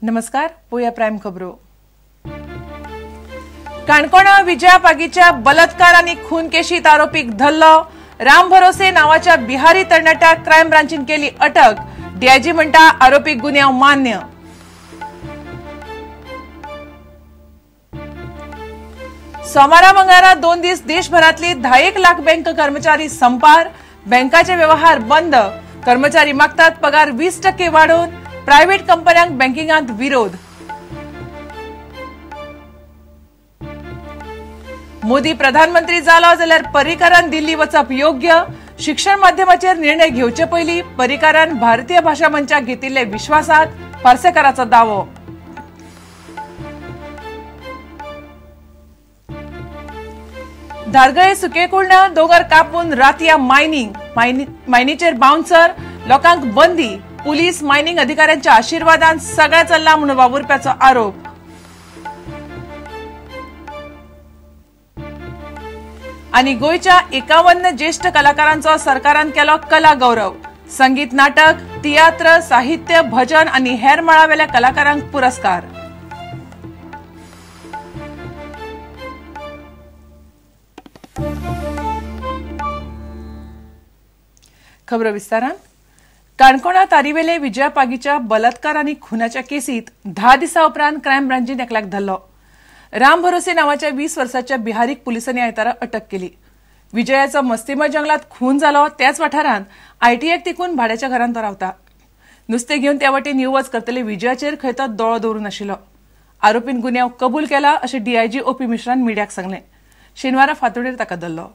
नमस्कार, पोया प्राइम खबरो। काणकोणा विजया पागीच्या बलात्कार आणि खून केशीत आरोपीक धरलो। राम भरोसे नावाच्या बिहारी तरणाट्याक क्रायम ब्रांचीन केली अटक। डीआयजी म्हणटा आरोपीक गुन्यांव मान्य। सोमारा मंगळारा 2 दीस देशभरातली 10 लाख बँक कर्मचारी संपार। बँकाचे व्यवहार बंद। कर्मचारी मागतात पगार 20% वाढवून। प्रायव्हेट कंपन्यांक बँकिंगात विरोध। मोदी प्रधानमंत्री जालो जाल्यार पर्रीकारान दिल्ली वचप योग्य। शिक्षण माध्यमाचेर निर्णय घेवचे पयलीं पर्रीकारान भारतीय भाषा मंचाक घेतिल्ले विश्वासात, पार्सेकराचो दावो। धारगळे सुकेकुळण दोंगर कापून रातया मायनीचेर बाउन्सर, लोकांक बंदी। पुलीस मायनिंग अधिकाऱ्यांच्या आशीर्वादान सगळा चल्ला म्हणून वावुरप्याचो आरोप। आणि गोयच्या 51 ज्येष्ठ कलाकारांचो सरकारान केलो कला गौरव। संगीत, नाटक, तियात्र, साहित्य, भजन आणि हेर मळावेल्या कलाकारांक पुरस्कार। खबर विस्तारान। काणकोणा तारीवेले विजया पागीच्या बलात्कार आणि खुनाच्या केसीत 10 दिसा उपरांत क्रायम ब्रांचीन एकल्याक धरलो। राम भरोसे नावाच्या 20 वर्षाच्या बिहारीक पुलिसांनी आयतारा अटक केली। विजयाचो मस्तीमय जंगलात खून जालो त्याच वाठारांत आयटीएक तिकून भाड्याच्या घरांत तो रावता। नुस्तें घेवन त्या वटेन येवच करतले विजयाचेर खंय तो दोळो दवरून नाशिल्लो। आरोपीन गुन्यांव कबूल केला अशें डीआयजी ओपी मिश्रान मिडियाक सांगलें। शेनवारा फांतोडेर ताका धरलो।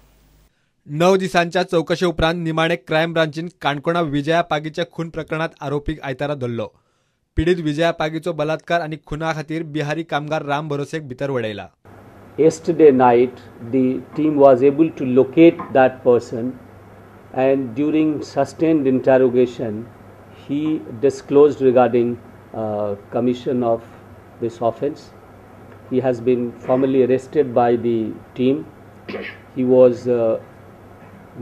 9 दिसांच्या चौकशे उपरांत निमाणे क्रायम ब्रांचीन काणकोणा विजया पागीच्या खून प्रकरणात आरोपीक आयतारा धरलो। पीडित विजया पागीचो बलात्कार आणि खुना खातीर बिहारी कामगार राम भरोसेक भितर वडयला। Yesterday night, the team was able to locate that person, and during sustained interrogation, he disclosed regarding commission of this offence. He has been formally arrested by the team. He was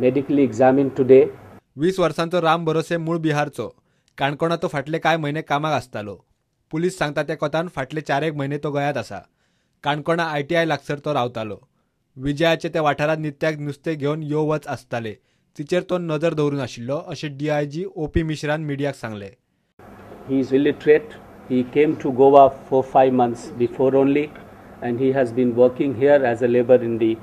medically examined today. 20 वर्षांचो Ram भरोसे मूळ बिहारचो। काणकोणा तो फाटले कांय महिने कामाक आसतालो। Police सांगता त्या कोतान फाटले 4 महिने तो गोंयांत आसा। काणकोणा ITI लागसर तो रावतालो। विजयाचे त्या वाठारात नित्याक नुस्तें घेवन यो वच आसताले। तिचेर तो नजर दवरून आशिल्लो अशें डीआयजी ओपी मिश्रान मिडियाक सांगले। He is illiterate. He came to Goa 4-5 months before only, and he has been working here as a labor in the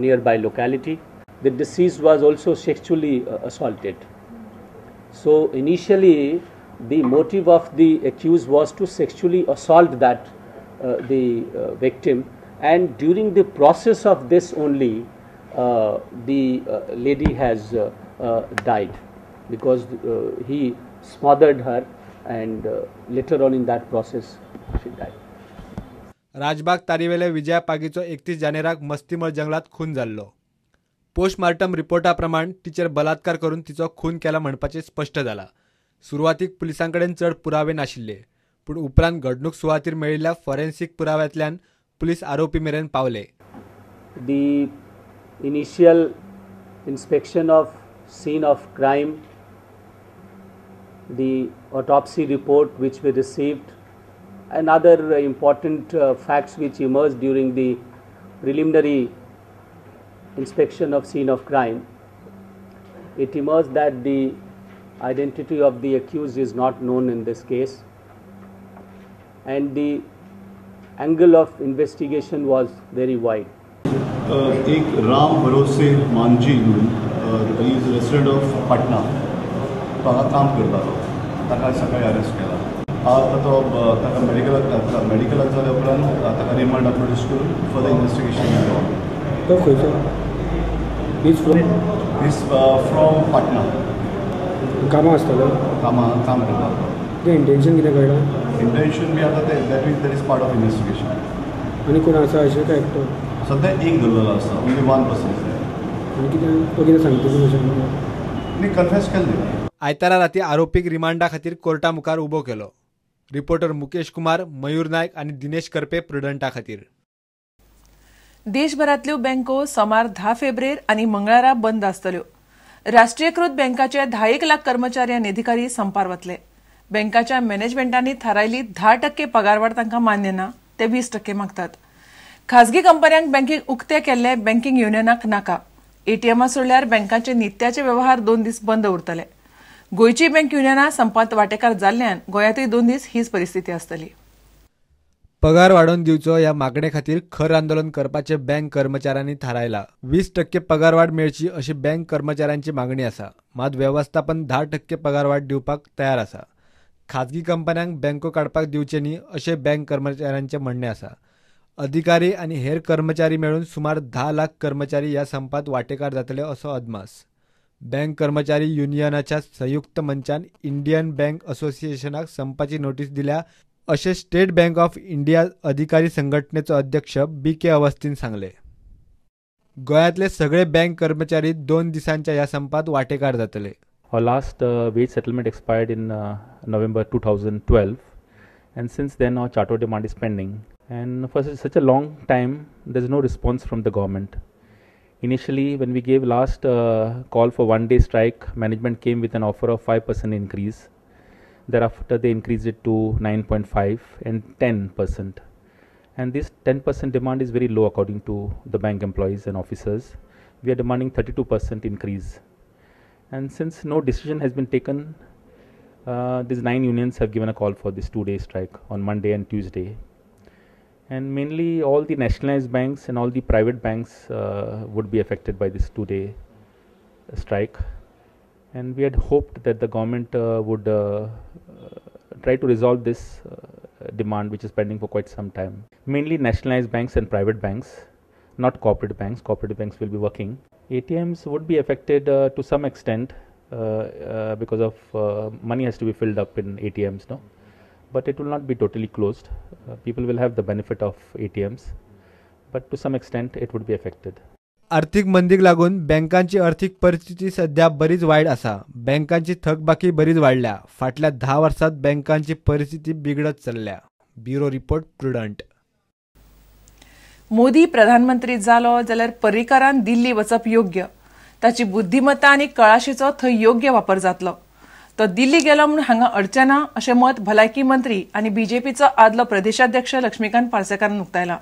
nearby locality. The deceased was also sexually assaulted. So initially the motive of the accused was to sexually assault the victim, and during the process of this only the lady has died because he smothered her, and later on in that process she died. Rajbagh तारीवेले Vijaya पागीचो 31 जानेराक मस्तीमळ जंगलात खून जाल्लो। Postmortem रिपोर्टा प्रमाण तिचेर बलात्कार करून तिचो खून केला म्हणपाचें स्पष्ट जाला। सुरवातीक पुलिसांकडेन चड पुरावे नाशिल्ले, पूण उपरांत घडणूक सुवातेर मेळिल्ल्या फॉरेन्सिक पुराव्यांतल्यान पुलीस आरोपी मेरेन पावले। The initial inspection of scene of crime, the autopsy report which we received, and other important facts which emerged during the preliminary inspection of scene of crime, it emerged that the identity of the accused is not known in this case, and the angle of investigation was very wide. एक राम भरोसे मांजी म्हणून he is resident of Patna, तो हांगा काम करतालो। ताका सकाळी अरेस्ट केला। आता तो ताका मेडिकलाक जाल्या उपरांत ताका रिमांड प्रोड्यूस करून फर्दर इन्वेस्टिगेशन केलो। तो खंयचो? He's from Patna. कामां आसतालो? काम करतालो। ते इंटेन्शन कितें कळ्ळां? इंटेन्शन बी आतां that is part of investigation. आनी कोण आसा अशें काय एकटो? सद्या एक धरलेलो आसा, ओन्ली 1 पर्सन। आनी कितें तो कितें सांगता न्ही, कन्फेस केल्लें। आयतारा राती आरोपीक रिमांडा खातीर कोर्टा मुखार उबो केलो। रिपोर्टर मुकेश कुमार, मयूर नायक आणि दिनेश करपे प्रुडंटा खातीर। देशभरातल्यो बँको सोमार 10 फेब्रेर आणि मंगळारा बंद आसतल्यो। राष्ट्रीयकृत बँकाचे 10 लाख कर्मचारी आणि अधिकारी संपार वतले। बँकाच्या मॅनेजमेंटांनी थारायली 10% पगारवाड तांकां मान्य ना, ते 20% मागतात. खासगी कंपन्यांक बँकेक उक्ते केल्ले बँकिंग युनियनाक नाका. एटीएमां सोडल्यार बँकांचे नित्याचे वेव्हार 2 दीस बंद उरतले. गोंयची बँक युनियनां संपात वांटेकार जाल्ल्यान गोंयांतूय 2 दीस हीच परिस्थिती आसतली. पगार वाडोवन दिवचो ह्या मागणे खातीर खर आंदोलन करपाचे बँक कर्मचाऱ्यांनी थारायला. 20% पगारवाड मेळची अशी बँक कर्मचाऱ्यांची मागणी आसा. मात वेवस्थापन 10% पगारवाड दिवपाक तयार आसा. खाजगी कंपन्यांक बँको काडपाक दिवचे न्ही अशें बँक कर्मचाऱ्यांचे म्हणणे आसा. अधिकारी आनी हेर कर्मचारी मेळून सुमार 10 लाख कर्मचारी ह्या संपात वांटेकार जातले असो अदमास. बँक कर्मचारी युनियनाच्या संयुक्त मंचान इंडियन बँक असोसिएशनाक संपाची नोटीस दिल्या अशें स्टेट बँक ऑफ इंडिया अधिकारी संघटनेचो अध्यक्ष BK अवस्थीन सांगले. गोंयांतले सगळे बँक कर्मचारी 2 दिसांच्या ह्या संपात वांटेकार जातले. Our last wage settlement expired in November 2012, and since then our charter demand is pending. And for such a long time, there is no response from the government. Initially, when we gave last call for one-day strike, management came with an offer of 5% increase. Thereafter, they increased it to 9.5 and 10%. And this 10% demand is very low according to the bank employees and officers. We are demanding 32% increase. And since no decision has been taken, these 9 unions have given a call for this 2-day strike on Monday and Tuesday. And mainly all the nationalized banks and all the private banks would be affected by this 2-day strike. And we had hoped that the government would try to resolve this demand, which is pending for quite some time. Mainly nationalized banks and private banks, not corporate banks. Corporate banks will be working. ATMs would be affected to some extent because of money has to be filled up in ATMs, no? But it will not be totally closed. People will have the benefit of ATMs, but to some extent it would be affected. आर्थिक मंदीक लागून बँकांची आर्थिक परिस्थिती सध्या बरीच वायट आसा. बँकांची थकबाकी बरीच वाडल्या. फाटल्या 10 वर्षांत बँकांची परिस्थिती बिगडत चल्ल्या. Bureau report prudent. मोदी प्रधानमंत्री जालो जाल्यार पर्रीकारान दिल्ली वचप योग्य. ताची बुद्धिमत्ता आनी कळाशीचो थंय योग्य वापर जातलो. तो दिल्ली गेलो म्हूण हांगा अडचना अशें मत भलायकी मंत्री आनी बीजेपीचो आदलो प्रदेशाध्यक्ष लक्ष्मीकांत पार्सेकारान उक्तायला.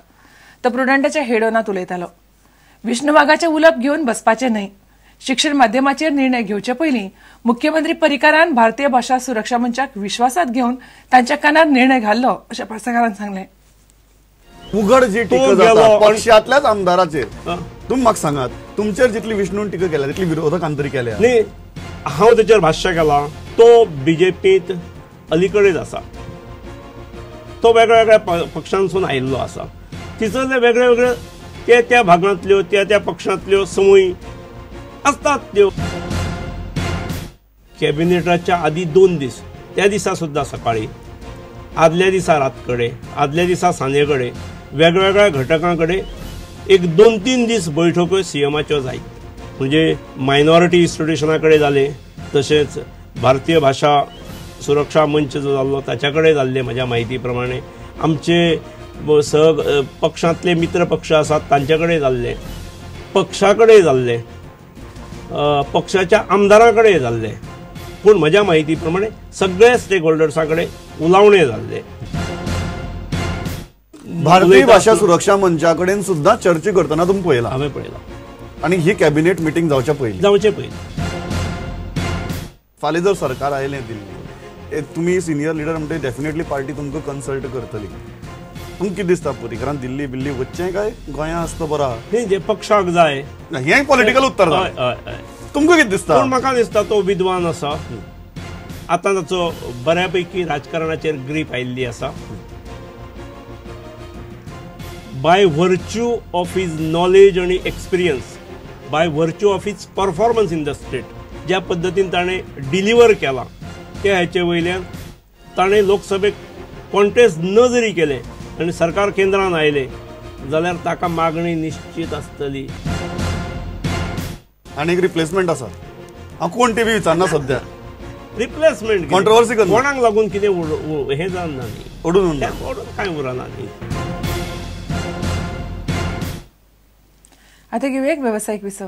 तो प्रुडंटाच्या हेडोनात उलयतालो. विष्णू वाघाचें उलप घेवन बसपाचें न्हय. शिक्षण माध्यमाचेर निर्णय घेवचे पयलीं मुख्यमंत्री पर्रीकारान भारतीय भाषा सुरक्षा मंचाक विश्वासात घेवन तांच्या कानार निर्णय घाल्लो अशें पार्सेकारान सांगलें. उघड जी टिका जाता पक्षांतल्याच आमदाराचेर तुमी म्हाका सांगात, तुमचेर जितली विष्णून टिका केल्या तितली विरोधकांनी तरी केल्या न्ही. हांव तेचेर भाश्य केलां. तो बीजेपीत अलीकडेच आसा. तो वेगळ्या वेगळ्या पक्षांसून आयिल्लो आसा. तितूंतले वेगळे वेगळे त्या भागांतल्यो त्या पक्षांतल्यो समूह असतात त्यो. कॅबिनेटाच्या आदी 2 दीस, त्या दिसा सुद्दां सकाळी, आदल्या दिसा रातकडे, आदल्या दिसा सांजेकडे वेगवेगळ्या घटकां कडेन एक 2-3 दीस बैठको सीएमाच्यो जाय. म्हणजे मायनॉरिटी इन्स्टिट्युशना कडेन जाले, तशेंच भारतीय भाषा सुरक्षा मंच जो जाल्लो ताच्या कडेन जाल्ले म्हाज्या म्हायती प्रमाणे. आमचे पक्षांतले मित्र पक्ष आसात तांचे कडेन जाल्ले, पक्षा कडेन जाल्ले, पक्षाच्या आमदारां कडेन जाल्ले. पूण म्हज्या म्हायती प्रमाणे सगळ्या स्टेक होल्डर्सां कडेन उलावणे जाल्ले. भारतीय भाषा सुरक्षा मंचा कडेन सुद्दां चर्चा करतना तुम्ही पळयला? हांवें पळयला. आणि ही कॅबिनेट मिटींग जावच्या पयलीं फाल्यां जर सरकार आयलें दिल्ली, तुमी सिनियर लिडर म्हणटा डेफिनेटली पार्टी तुमकां कन्सल्ट करतली. तुमकां कितें दिसता पर्रीकारान दिल्ली बिल्ली वच्चें काय गोंयांत आसता बरा? न्ही, जे पक्षाक जाय. हें पॉलिटिकल उत्तर जालें. तुमकां कितें दिसता? म्हाका दिसता तो विद्वान आसा. आतां ताचो बऱ्यापैकी राजकारणाचेर ग्रीप आयिल्ली आसा. By virtue of his knowledge आणि experience, by virtue of his performance in the state, ज्या पद्दतीन ताणें डिलिव्हर केला त्या हाचे वयल्यान ताणें लोकसभेक कॉन्टेस्ट न जरी केले आनी सरकार केंद्रान आयले जाल्यार ताका मागणी निश्चित आसतली. आनी एक रिप्लेसमेंट आसा. हांव कोण टीव्ही विचारना सध्या. रिप्लेसमेंट कॉन्ट्रोवर्सी कोणाक लागून कितें हें जावना न्ही, ओडून कांय उरना न्ही. आता घेऊया एक व्यावसायिक विसव.